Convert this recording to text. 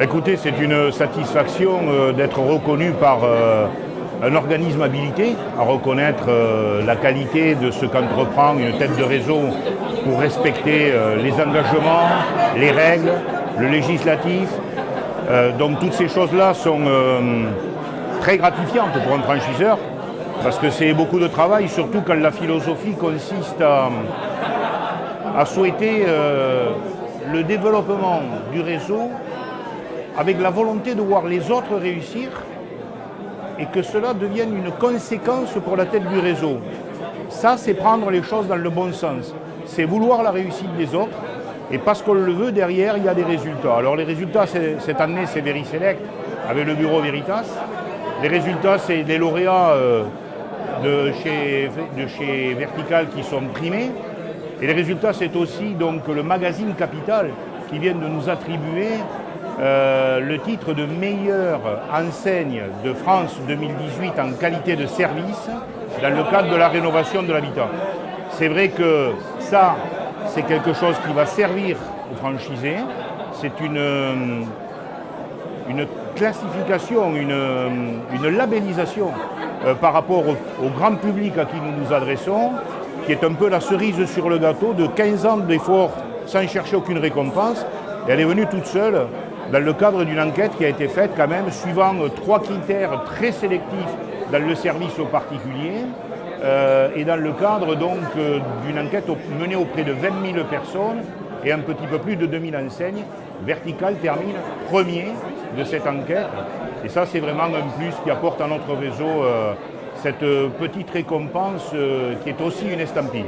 Écoutez, c'est une satisfaction d'être reconnu par un organisme habilité à reconnaître la qualité de ce qu'entreprend une tête de réseau pour respecter les engagements, les règles, le législatif. Donc toutes ces choses-là sont très gratifiantes pour un franchiseur parce que c'est beaucoup de travail, surtout quand la philosophie consiste à souhaiter le développement du réseau avec la volonté de voir les autres réussir et que cela devienne une conséquence pour la tête du réseau. Ça, c'est prendre les choses dans le bon sens. C'est vouloir la réussite des autres et parce qu'on le veut, derrière, il y a des résultats. Alors les résultats, cette année, c'est VeriSelect avec le bureau Veritas. Les résultats, c'est des lauréats de chez Vertical qui sont primés. Et les résultats, c'est aussi donc le magazine Capital qui vient de nous attribuer le titre de meilleure enseigne de France 2018 en qualité de service dans le cadre de la rénovation de l'habitat. C'est vrai que ça, c'est quelque chose qui va servir aux franchisés. C'est une classification, une labellisation par rapport au grand public à qui nous nous adressons, qui est un peu la cerise sur le gâteau de 15 ans d'efforts sans chercher aucune récompense. Et elle est venue toute seule dans le cadre d'une enquête qui a été faite quand même suivant 3 critères très sélectifs dans le service aux particuliers et dans le cadre donc d'une enquête menée auprès de 20 000 personnes et un petit peu plus de 2000 enseignes. Vertical termine premier de cette enquête et ça c'est vraiment un plus qui apporte à notre réseau cette petite récompense qui est aussi une estampille.